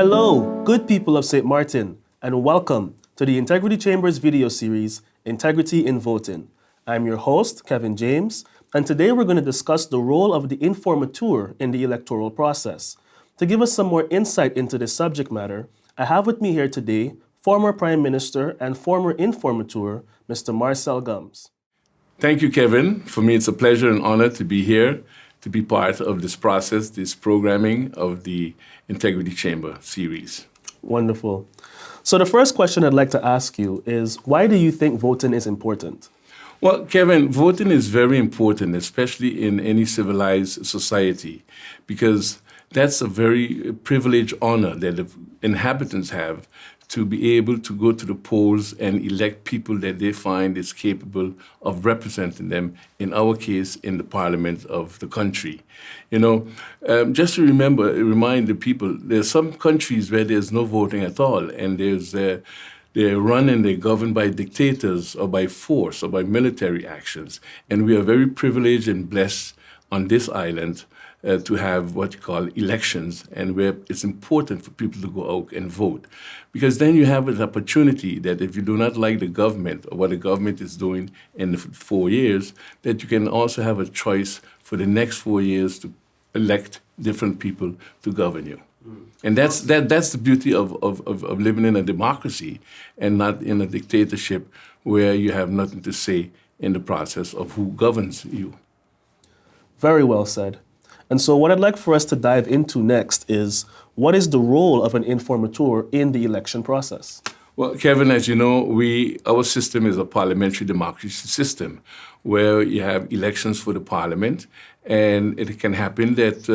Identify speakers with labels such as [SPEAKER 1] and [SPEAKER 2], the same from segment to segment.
[SPEAKER 1] Hello, good people of St. Martin, and welcome to the Integrity Chamber's video series, Integrity in Voting. I'm your host, Kevin James, and today we're going to discuss the role of the informateur in the electoral process. To give us some more insight into this subject matter, I have with me here today former Prime Minister and former informateur, Mr. Marcel Gumbs.
[SPEAKER 2] Thank you, Kevin. For me, it's a pleasure and honor to be here, to be part of this process, this programming of the Integrity Chamber series.
[SPEAKER 1] Wonderful. So the first question I'd like to ask you is, why do you think voting is important?
[SPEAKER 2] Well, Kevin, voting is very important, especially in any civilized society, because that's a very privileged honor that the inhabitants have to be able to go to the polls and elect people that they find is capable of representing them, in our case, in the parliament of the country. Just to remind the people, there's some countries where there's no voting at all, and they're run and they're governed by dictators or by force or by military actions. And we are very privileged and blessed on this island to have what you call elections, and where it's important for people to go out and vote. Because then you have an opportunity that if you do not like the government or what the government is doing in the 4 years, that you can also have a choice for the next 4 years to elect different people to govern you. And that's the beauty of living in a democracy and not in a dictatorship where you have nothing to say in the process of who governs you.
[SPEAKER 1] Very well said. And so what I'd like for us to dive into next is, what is the role of an informateur in the election process?
[SPEAKER 2] Well, Kevin, as you know, our system is a parliamentary democracy system where you have elections for the parliament, and it can happen that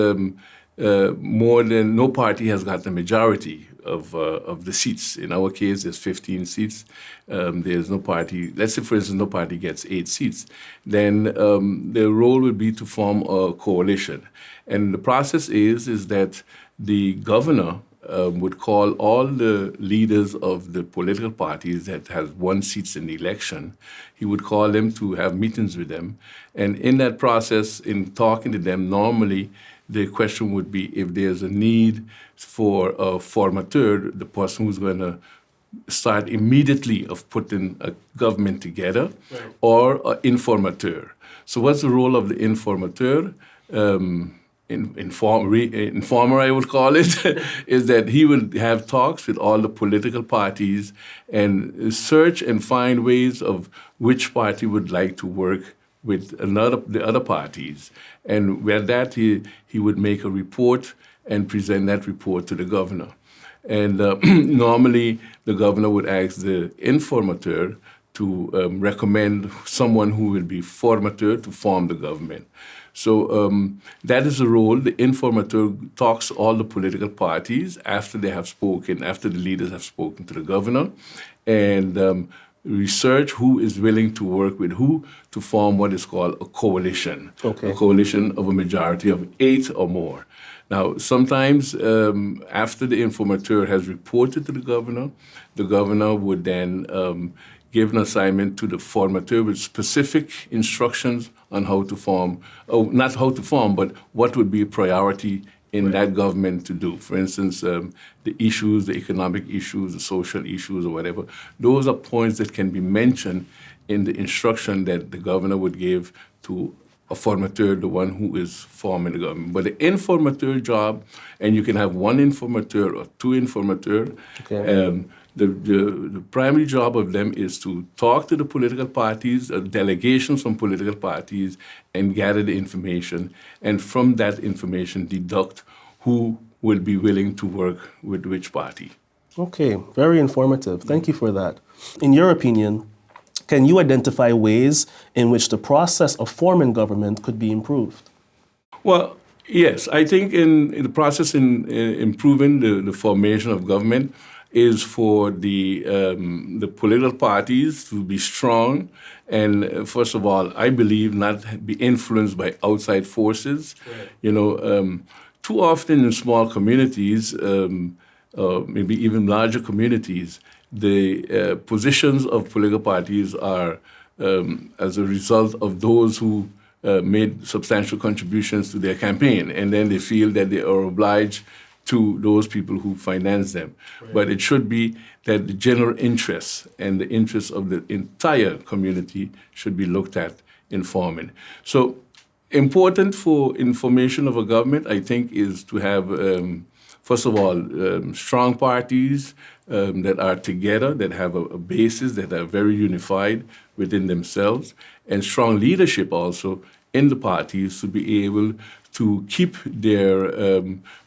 [SPEAKER 2] more than no party has got the majority of the seats. In our case, there's 15 seats. There's no party. Let's say, for instance, no party gets 8 seats. Then the role would be to form a coalition. And the process is that the governor would call all the leaders of the political parties that has won seats in the election. He would call them to have meetings with them. And in that process, in talking to them, normally the question would be if there's a need for a formateur, the person who's going to start immediately of putting a government together, right, or an informateur. So what's the role of the informateur? Informer, I would call it, is that he will have talks with all the political parties and search and find ways of which party would like to work with the other parties. And with that, he would make a report and present that report to the governor. And normally, the governor would ask the informateur to recommend someone who will be formateur to form the government. So that is the role. The informateur talks to all the political parties after they have spoken, after the leaders have spoken to the governor, and research who is willing to work with who to form what is called a coalition. Okay. A coalition of a majority of 8 or more. Now, sometimes after the informateur has reported to the governor would then give an assignment to the formateur with specific instructions on how to form, not how to form, but what would be a priority in that government to do. For instance, the issues, the economic issues, the social issues, or whatever, those are points that can be mentioned in the instruction that the governor would give to a formateur, the one who is forming the government. But the informateur job, and you can have one informateur or 2 informateurs, okay. The primary job of them is to talk to the political parties, delegations from political parties, and gather the information, and from that information deduct who will be willing to work with which party.
[SPEAKER 1] Okay, very informative. Thank you for that. In your opinion, can you identify ways in which the process of forming government could be improved?
[SPEAKER 2] Well, yes. I think in the process in improving the formation of government is for the political parties to be strong and, first of all, I believe not be influenced by outside forces. Right. Too often in small communities, maybe even larger communities, the positions of political parties are as a result of those who made substantial contributions to their campaign, and then they feel that they are obliged to those people who finance them. Right. But it should be that the general interests and the interests of the entire community should be looked at in forming. So important for information of a government, I think, is to have, first of all, strong parties that are together, that have a basis, that are very unified within themselves, and strong leadership also in the parties to be able to keep their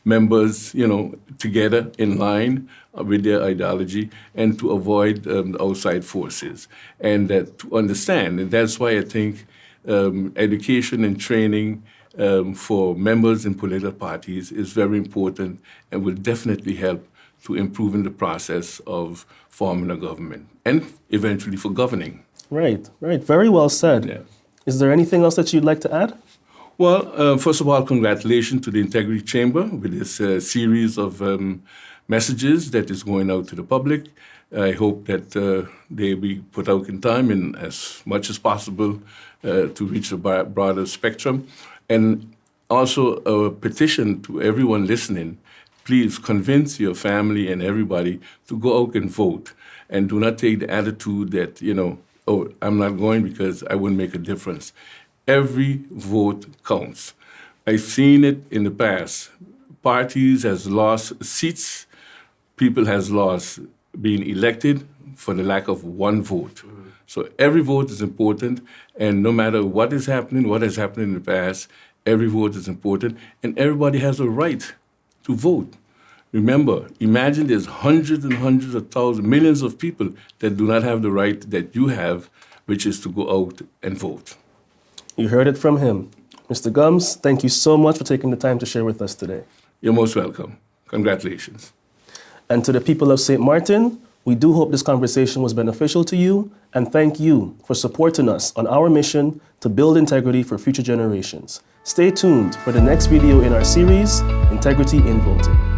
[SPEAKER 2] members, together in line with their ideology and to avoid outside forces. And that to understand, and that's why I think education and training for members in political parties is very important and will definitely help to improving the process of forming a government and eventually for governing.
[SPEAKER 1] Right. Very well said.
[SPEAKER 2] Yeah.
[SPEAKER 1] Is there anything else that you'd like to add?
[SPEAKER 2] Well, first of all, congratulations to the Integrity Chamber with this series of messages that is going out to the public. I hope that they be put out in time and as much as possible to reach a broader spectrum. And also a petition to everyone listening, please convince your family and everybody to go out and vote. And do not take the attitude that, oh, I'm not going because I wouldn't make a difference. Every vote counts. I've seen it in the past. Parties has lost seats. People has lost being elected for the lack of one vote. Mm-hmm. So every vote is important, and no matter what is happening, what has happened in the past, every vote is important, and everybody has a right to vote. Remember, imagine there's hundreds and hundreds of thousands, millions of people that do not have the right that you have, which is to go out and vote.
[SPEAKER 1] You heard it from him. Mr. Gumbs, thank you so much for taking the time to share with us today.
[SPEAKER 2] You're most welcome. Congratulations.
[SPEAKER 1] And to the people of St. Martin, we do hope this conversation was beneficial to you, and thank you for supporting us on our mission to build integrity for future generations. Stay tuned for the next video in our series, Integrity in Voting.